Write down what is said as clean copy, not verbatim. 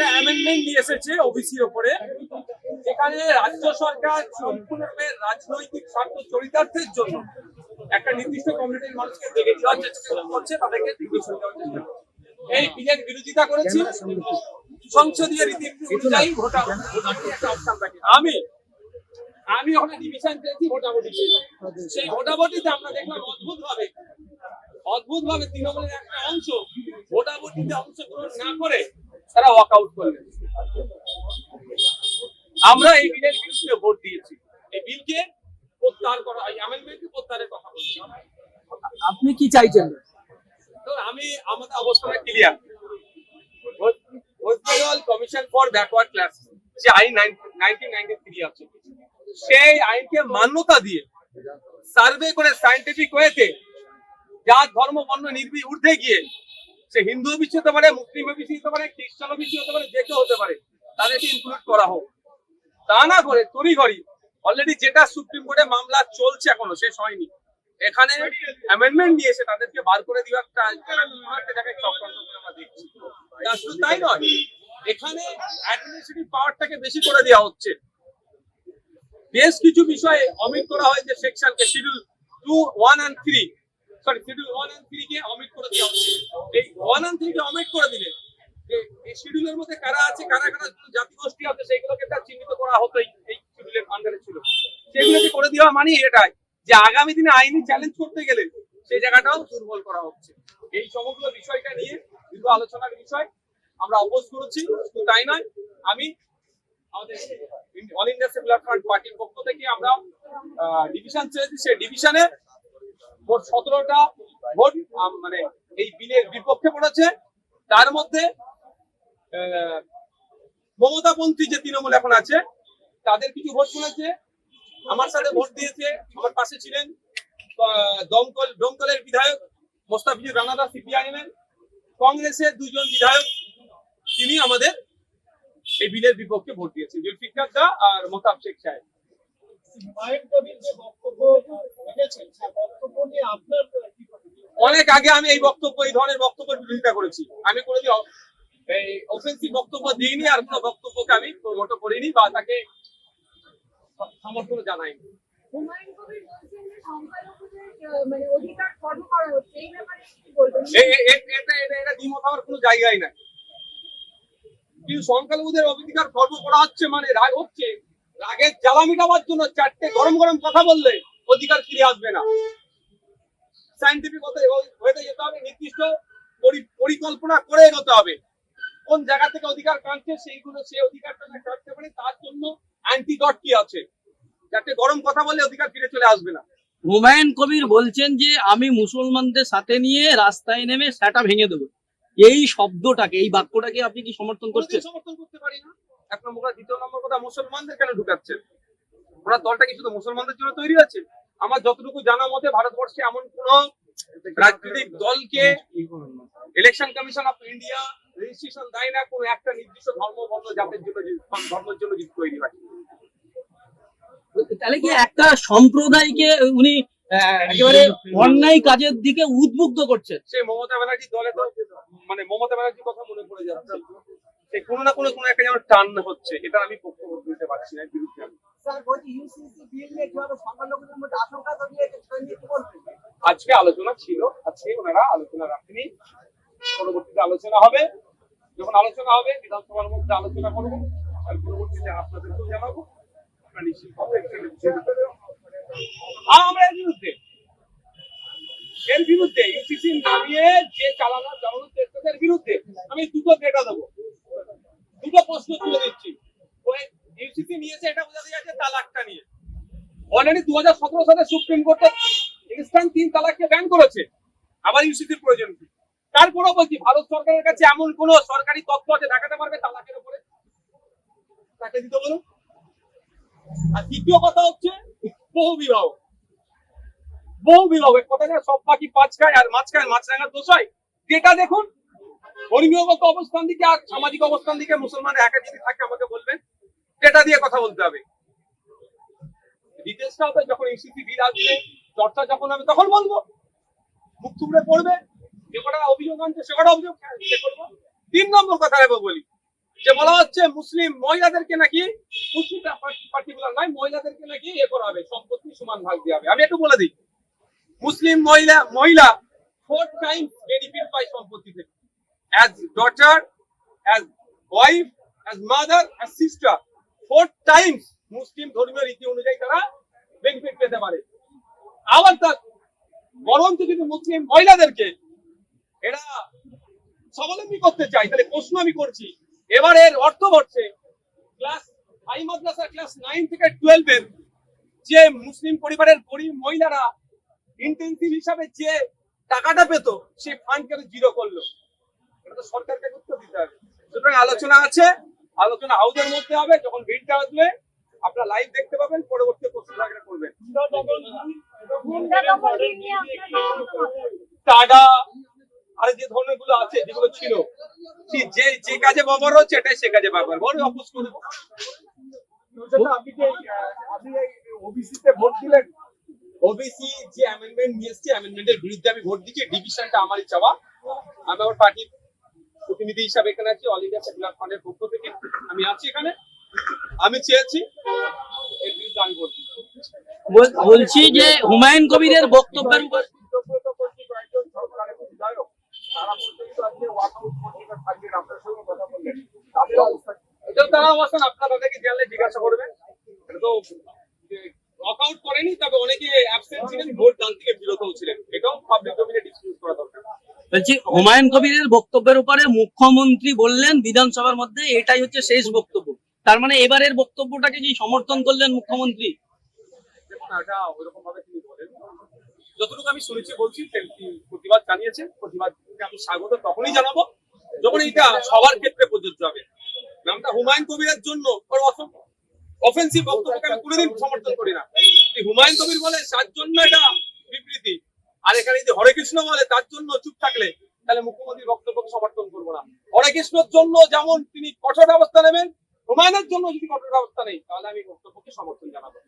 একটা অ্যামেন্ডমেন্ট নিয়ে এসেছে ওবিসির উপরে, যেখানে রাজ্য সরকার সম্পূর্ণভাবে রাজনৈতিক স্বার্থ চরিতার্থের জন্য একটা নির্দিষ্ট কমিউনিটির মানুষকে দেখে দেওয়ার চেষ্টা করছে, তাদেরকে নির্বাচন দেওয়ার চেষ্টা করছে। এই বিলের বিরোধিতা করেছি। সংসদীয় রীতি অনুযায়ী ভোটাভুটি একটা অপশন থাকে। আমি ওখানে ডিভিশন চেয়েছি ভোটাভুটি, সেই ভোটাভুটিতে আমরা দেখলাম অদ্ভুত ভাবে তৃণমূলের একটা অংশ ভোটাভুটিতে অংশগ্রহণ না করে তারা ওয়াক আউট করলেন। আমরা এই বিলের বিরুদ্ধে ভোট দিয়েছি। এই বিলকে প্রত্যাহার করা, এই অ্যামেন্ডমেন্টকে প্রত্যাহারের কথা বলছি। আপনি কি চাইছেন? তো আমাদের অবস্থান clear. West Bengal commission for backward class যে আইন 1993 আছে, সেই আইনকে মান্যতা দিয়ে সার্ভে করে সায়েন্টিফিক ওয়েতে জাত ধর্ম বর্ণ ঊর্ধ্বে গিয়ে, সে হিন্দু ওবিসি হতে পারে, মুসলিম ওবিসি হতে পারে, খ্রিস্টান ওবিসি হতে পারে, যে কেউ হতে পারে, তাদেরকে ইনক্লুড করা হোক। তা না করে তড়িঘড়ি অলরেডি যেটা সুপ্রিম কোর্টে মামলা চলছে এখনো শেষ হয়নি, এখানে অ্যামেন্ডমেন্ট নিয়েছে তাদেরকে বার করে দেওয়ার একটা জায়গায় চক্রান্ত করে আমরা দেখছি। শুধু তাই নয়, এখানে অ্যাডমিনিস্ট্রেটিভ পাওয়ারটাকে বেশি করে দেওয়া হচ্ছে। বেশ কিছু বিষয়ে অমিট করা হয়েছে সেকশনকে, schedule 2, 1 and 3, sorry schedule 1 and 3 কে অমিট করে দেওয়া হচ্ছে। এই 1 and 3 কে অমিট করে দিলে এই শিডিউলের মধ্যে কারা আছে, কারা জাতিগোষ্ঠী আছে, সেইগুলোকে তার চিহ্নিত করা হতো এই শিডিউলের আন্ডারে ছিল। সেগুলোকে করে দেওয়া মানে এটাই যে আগামী দিনে আইনি চ্যালেঞ্জ করতে গেলে সেই জায়গাটাও দুর্বল করা হচ্ছে। এই সমগ্র বিষয়টা নিয়ে দীর্ঘ আলোচনার বিষয়, আমরা অপোজ করেছি। শুধু তাই নয়, আমি আমাদের অল ইন্ডিয়া সেকুলার ফ্রন্ট পার্টির পক্ষ থেকে আমরা ডিভিশন চেয়েছি। সেই ডিভিশনে মোট 17টা ভোট মানে এই বিলের বিপক্ষে পড়েছে। তার মধ্যে মমতাপন্থী যে তৃণমূল এখন আছে তাদের কিছু ভোট পড়েছে, আমার সাথে ভোট দিয়েছে। আমার পাশে ছিলেন দমকলের বিধায়ক মোস্তাফিজুর রানা সিপিআইএম এর, কংগ্রেসের 2 জন বিধায়ক, তিনি আমাদের এই বিলের বিপক্ষে ভোট দিয়েছেন, জুলফিকার দা আর মোতাব শেখ সাহেব। অনেক আগে আমি এই ধরনের বক্তব্যের বিরোধিতা করেছি। আমি কোনোদিন এই অফেন্সিভ বক্তব্য দিইনি, আর কোনো বক্তব্যকে আমি প্রমোট করিনি বা তাকে সমর্থন জানাইনি। এটা দ্বিমত হওয়ার কোনো জায়গায় নাই। কিন্তু সংখ্যালঘুদের অধিকার খর্ব করা হচ্ছে মানে রাগ হচ্ছে, রাগের জ্বালা মিটাবার জন্য 4টে গরম গরম কথা বললে অধিকার ফিরে আসবে না। সায়েন্টিফিক হতে যেতে হবে, নির্দিষ্ট পরিকল্পনা করে এগোতে হবে। কোন জায়গা থেকে অধিকার কাটছে সেই অধিকারটা না কাটতে পারে, তার জন্য অ্যান্টিডট কি আছে। 4টে গরম কথা বললে অধিকার ফিরে চলে আসবে না। হুমায়ুন কবির বলছেন যে আমি মুসলমানদের সাথে নিয়ে রাস্তায় নেমে সেটা ভেঙে দেবো, এই শব্দটাকে, এই বাক্যটাকে আপনি কি সমর্থন করছেন? সমর্থন করতে পারি না। 1 নম্বর। 2 নম্বর কথা, মুসলমানদের কেন ঢুকাচ্ছেন? ওনার দলটা কি শুধু মুসলমানদের জন্য তৈরি আছে? আমার যতটুকু জানা মতে ভারতবর্ষে এমন কোন রাজনৈতিক দলকে election commission of India registration দেয় না কোন একটা নির্দিষ্ট ধর্ম বর্ণ জাতের জন্য, ধর্মের জন্য তৈরি হয়। তাহলে কি একটা সম্প্রদায়কে উনি একেবারে অন্যায় কাজের দিকে উদ্বুদ্ধ করছেন? সেই মমতা ব্যানার্জি দলে তো মানে মমতা ব্যানার্জির কথা মনে পড়ে যাচ্ছে, সেই কোনো না কোনো একটা যেন টান হচ্ছে, এটা আমি বক্তব্য দিতে পারছি না। বিরুদ্ধে আজকে আলোচনা ছিল, আজকে ওনারা আলোচনা রাখেনি, পরবর্তীতে আলোচনা হবে। যখন আলোচনা হবে বিধানসভার মধ্যে আলোচনা করবো, আর পরবর্তীতে আপনাদেরকেও জানাবো। আমরা নিশ্চিতভাবে আমরা এর বিরুদ্ধে ইউসিসি নামিয়ে যে চালানোর চেষ্টাদের বিরুদ্ধে আমি 2টো ডেটা দেবো, 2টো প্রশ্ন তুলে দিচ্ছি। ওই ইউসিসি নিয়েছে এটা বোঝা যাচ্ছে তালাকটা নিয়ে। অলরেডি 2017 সালে সুপ্রিম কোর্টে ইনস্ট্যান্ট 3 তালাককে ব্যান করেছে। আবার ইউসিসির প্রয়োজন কি? তারপরেও বলছি, ভারত সরকারের কাছে এমন কোন সরকারি তথ্য আছে দেখাতে পারবে তালাকের উপরে? তাকে দিতে বলুন। আর দ্বিতীয় কথা হচ্ছে বহু বিবাহ। কথাটা সব বাকি 5 খায় আর মাছ খায়, মাছরাঙার দোষ হয়। যেটা দেখুন, ধর্মীয়গত অবস্থান দিকে আর সামাজিক অবস্থান দিকে মুসলমান একা যদি থাকে আমাকে বলবেন, যেটা দিয়ে কথা বলতে হবে। ডিটেলসটা হবে যখন ইউসিসি বিল আসবে, চর্চা যখন হবে তখন বলবো। মুখ থুবড়ে পড়বে, যে কটা অভিযোগ আনছে সে কটা অভিযোগ করবো। 3 নম্বর কথা বলি, যে বলা হচ্ছে মুসলিম মহিলাদেরকে নাকি, মুসলিম পার্টিকুলার নয়, মহিলাদেরকে নাকি করা হবে, সম্পত্তি সমান ভাগ দেওয়া হবে। আমি একটু বলে দিই, মুসলিম মহিলা 4 টাইমস বেনিফিট পায় সম্পত্তি থেকে, as daughter, as wife, as mother, as sister. 4 times মুসলিম ধর্মীয় রীতি অনুযায়ী তারা বেনিফিট পেতে পারে। আবার তার বরঞ্চ যদি মুসলিম মহিলাদেরকে এরা স্বাবলম্বী করতে চাই, তাহলে প্রশ্ন আমি করছি, এবারের অর্থবর্ষে ক্লাস হাই মাদ্রাসা ক্লাস 9 থেকে 12 এর যে মুসলিম পরিবারের গরিব মহিলারা ইন্টেনসিভ হিসাবে যে টাকাটা পেত, সেই ফান্ডকে জিরো করলো। এটা তো সরকারকে উত্তর দিতে হবে। সুতরাং আলোচনা আছে, আলোচনা হাউসের মধ্যে হবে, যখন ভিড়টা আসবে আপনারা লাইভ দেখতে পাবেন, পরবর্তী প্রশ্ন লাগলে করবেন। টাডা আর যে ধরনের গুলো আছে, যেগুলো ছিল, যে যে কাজে ব্যবহার হচ্ছে এটাই সে কাজে ব্যবহার, বড় অপোজ করে। আপনি ওবিসিতে ভোট দিলেন, ওবিসি যে অ্যামেন্ডমেন্ট নিয়ে এসেছে, অ্যামেন্ডমেন্টের বিরুদ্ধে আমি ভোট দিচ্ছি। ডিভিশনটা আমারই চাওয়া, আমি আমার পার্টির প্রতিনিধি হিসাবে এখানে আছি, অল ইন্ডিয়া সেকুলার ফ্রন্টের পক্ষ থেকে আমি আছি এখানে। আমি চেয়েছি এর বিরুদ্ধে আমি ভোট দিচ্ছি। বলছি যে হুমায়ুন কবিরের বক্তব্যের উপর তারা অবস্থান আপনারা তাদেরকে জানলে জিজ্ঞাসা করবেন। এটা তো ওয়াকআউট করেনি, তবে অনেকে অ্যাবসেন্ট ছিলেন, ভোট দান থেকে বিরত ছিলেন, এটাও পাবলিক ডোমেইনে ডিসক্লোজ করা দরকার। বলছি হুমায়ুন কবিরের বক্তব্যের উপরে মুখ্যমন্ত্রী বললেন বিধানসভার মধ্যে এটাই হচ্ছে শেষ বক্তব্য, তার মানে এবারের বক্তব্যটাকে কি সমর্থন করলেন মুখ্যমন্ত্রী? এটা ওইরকম ভাবে তিনি বলেন, যতটুকু আমি শুনেছি বলছি, প্রতিবাদ জানিয়েছেন। প্রতিবাদকে আমি স্বাগত তখনই জানাবো যখন এটা সবার ক্ষেত্রে প্রযোজ্য হবে। নামটা হুমায়ুন কবিরের জন্য অফেন্সিভ বক্তব্যকে আমি কোনোদিন সমর্থন করি না। হুমায়ুন কবির বলে তার জন্য এটা বিবৃতি, আর এখানে যদি হরে কৃষ্ণ বলে তার জন্য চুপ থাকলে, তাহলে মুখ্যমন্ত্রীর বক্তব্যকে সমর্থন করবো না। হরে কৃষ্ণর জন্য যেমন তিনি কঠোর ব্যবস্থা নেবেন, হুমায়ুনের জন্য যদি কঠোর ব্যবস্থা নেই, তাহলে আমি বক্তব্যকে সমর্থন জানাবো।